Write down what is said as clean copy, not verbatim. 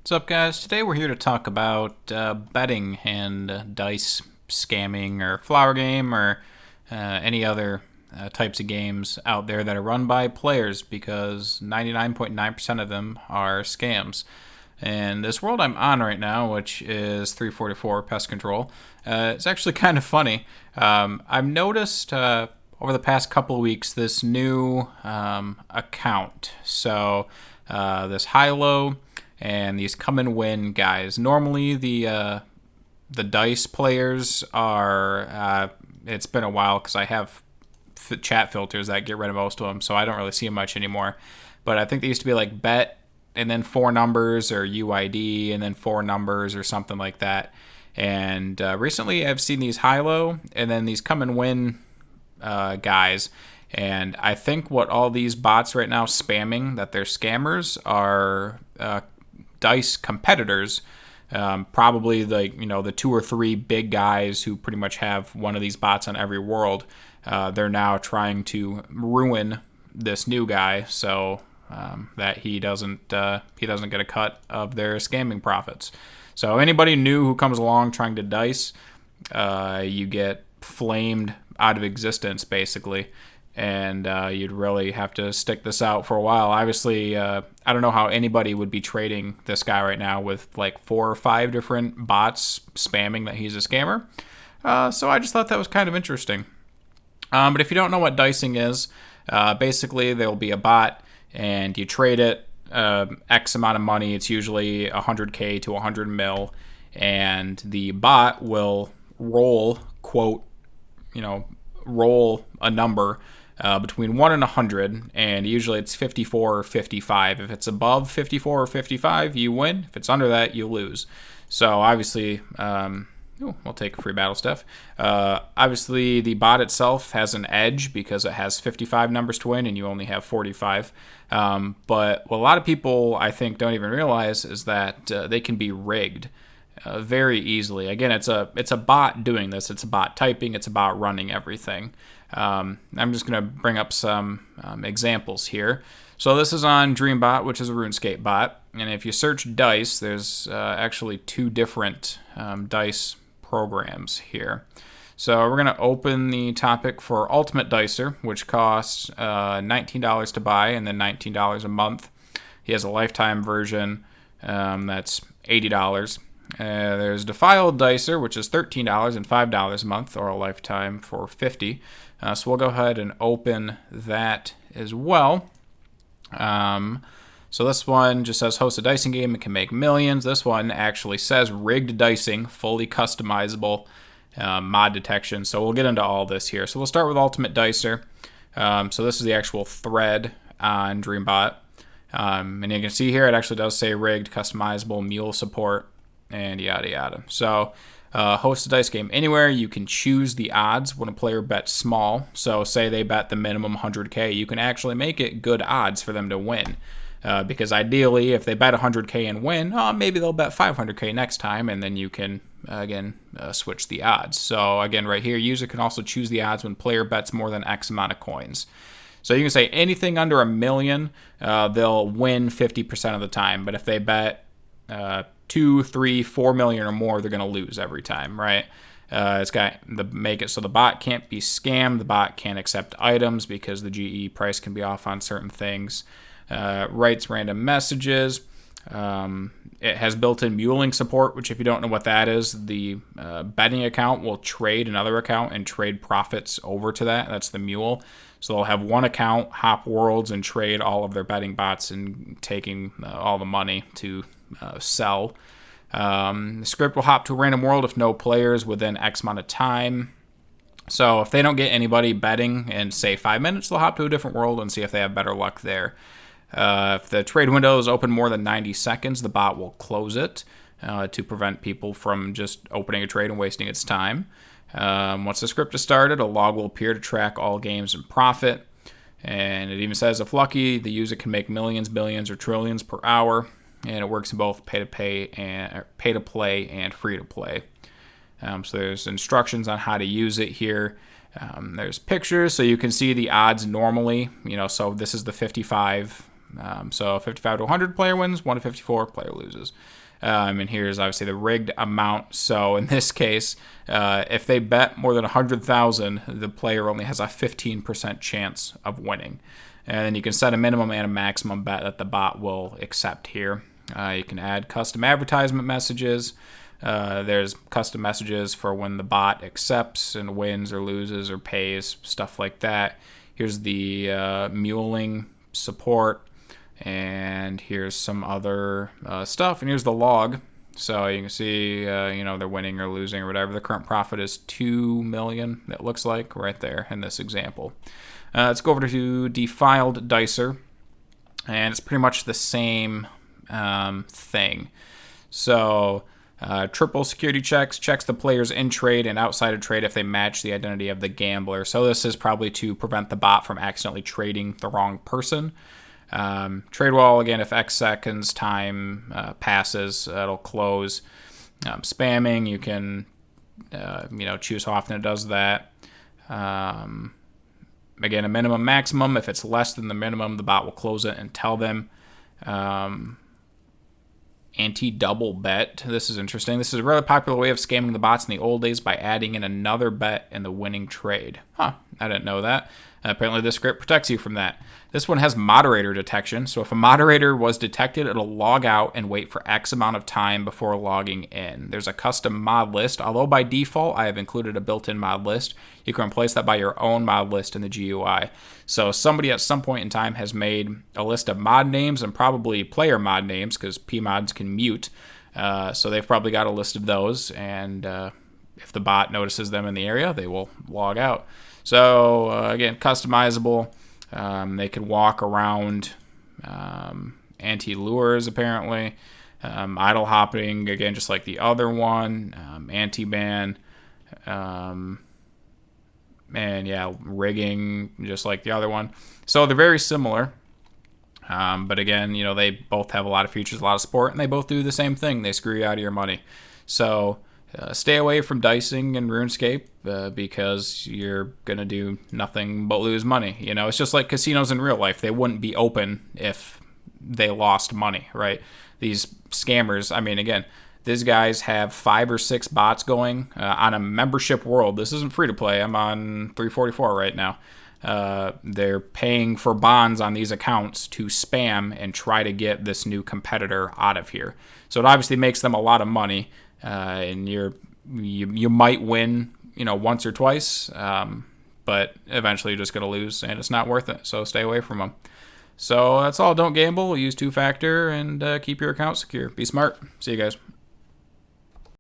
What's up, guys? Today we're here to talk about betting and dice scamming or flower game or any other types of games out there that are run by players because 99.9% of them are scams. And this world I'm on right now, which is 344 Pest Control, it's actually kind of funny. I've noticed over the past couple of weeks this new account. So this high-low and these come and win guys. Normally the dice players are. It's been a while because I have chat filters that get rid of most of them, so I don't really see them much anymore. But I think they used to be like bet and then four numbers or UID and then four numbers or something like that. And recently I've seen these high-low and then these come and win guys. And I think what all these bots right now spamming that they're scammers are dice competitors, probably the two or three big guys who pretty much have one of these bots on every world. They're now trying to ruin this new guy so that he doesn't get a cut of their scamming profits. So anybody new who comes along trying to dice, you get flamed out of existence basically. And you'd really have to stick this out for a while. Obviously, I don't know how anybody would be trading this guy right now with like 4 or 5 different bots spamming that he's a scammer. So I just thought that was kind of interesting. But if you don't know what dicing is, basically there'll be a bot and you trade it X amount of money. It's usually 100K to 100 mil. And the bot will roll, quote, roll a number between 1 and 100, and usually it's 54 or 55. If it's above 54 or 55, you win. If it's under that, you lose. So obviously, we'll take a free battle stuff. Obviously, the bot itself has an edge because it has 55 numbers to win, and you only have 45. But what a lot of people, I think, don't even realize is that they can be rigged very easily. Again, it's a bot doing this. It's a bot typing. It's a bot running everything. I'm just going to bring up some examples here. So this is on Dreambot, which is a RuneScape bot. And if you search dice, there's actually 2 different dice programs here. So we're going to open the topic for Ultimate Dicer, which costs $19 to buy and then $19 a month. He has a lifetime version that's $80. There's Defiled Dicer, which is $13 and $5 a month, or a lifetime for $50. So we'll go ahead and open that as well. So this one just says host a dicing game and can make millions. This one actually says rigged dicing, fully customizable, mod detection. So we'll get into all this here. So we'll start with Ultimate Dicer. So this is the actual thread on Dreambot. And you can see here it actually does say rigged, customizable, mule support, and yada yada. So host a dice game anywhere. You can choose the odds when a player bets small. So say they bet the minimum 100K, you can actually make it good odds for them to win. Because ideally, if they bet 100K and win, maybe they'll bet 500K next time, and then you can, switch the odds. So again, right here, user can also choose the odds when player bets more than X amount of coins. So you can say anything under $1 million, they'll win 50% of the time. But if they bet 2, 3, 4 million or more, they're going to lose every time, right? It's got make it so the bot can't be scammed. The bot can't accept items because the GE price can be off on certain things. Writes random messages. It has built-in muling support, which if you don't know what that is, the betting account will trade another account and trade profits over to that. That's the mule. So they'll have one account, hop worlds, and trade all of their betting bots and taking all the money to sell. The script will hop to a random world if no players within X amount of time. So if they don't get anybody betting in, say, 5 minutes, they'll hop to a different world and see if they have better luck there. If the trade window is open more than 90 seconds, the bot will close it to prevent people from just opening a trade and wasting its time. Once the script is started, a log will appear to track all games and profit. And it even says, if lucky, the user can make millions, billions, or trillions per hour. And it works in both pay-to-play and free-to-play. So there's instructions on how to use it here. There's pictures, so you can see the odds normally. So this is the 55 So 55 to 100 player wins, 1 to 54 player loses. And here's obviously the rigged amount. So in this case, if they bet more than 100,000, the player only has a 15% chance of winning. And then you can set a minimum and a maximum bet that the bot will accept here. You can add custom advertisement messages. There's custom messages for when the bot accepts and wins or loses or pays, stuff like that. Here's the muling support, and here's some other stuff, and here's the log. So you can see, they're winning or losing or whatever. The current profit is 2 million, it looks like, right there in this example. Let's go over to Defiled Dicer, and it's pretty much the same thing. So triple security checks the players in trade and outside of trade if they match the identity of the gambler. So this is probably to prevent the bot from accidentally trading the wrong person. Trade wall, again, if X seconds time passes, it'll close. Spamming, you can choose how often it does that. Again, a minimum maximum. If it's less than the minimum, the bot will close it and tell them. Anti-double bet. This is interesting. This is a really popular way of scamming the bots in the old days by adding in another bet in the winning trade. I didn't know that. Apparently this script protects you from that. This one has moderator detection. So if a moderator was detected, it'll log out and wait for X amount of time before logging in. There's a custom mod list. Although by default, I have included a built-in mod list. You can replace that by your own mod list in the GUI. So somebody at some point in time has made a list of mod names and probably player mod names, because PMods can mute. So they've probably got a list of those, and if the bot notices them in the area, they will log out. So again, customizable. They can walk around anti-lures, apparently. Idle hopping, again, just like the other one. Anti-ban. And yeah, rigging, just like the other one. So they're very similar. But again, they both have a lot of features, a lot of support, and they both do the same thing. They screw you out of your money. So stay away from dicing in RuneScape because you're going to do nothing but lose money. It's just like casinos in real life. They wouldn't be open if they lost money, right? These scammers, again, these guys have 5 or 6 bots going on a membership world. This isn't free to play. I'm on 344 right now. They're paying for bonds on these accounts to spam and try to get this new competitor out of here. So it obviously makes them a lot of money. And you might win, once or twice, but eventually you're just going to lose, and it's not worth it. So stay away from them. So that's all. Don't gamble. Use two-factor and keep your account secure. Be smart. See you guys.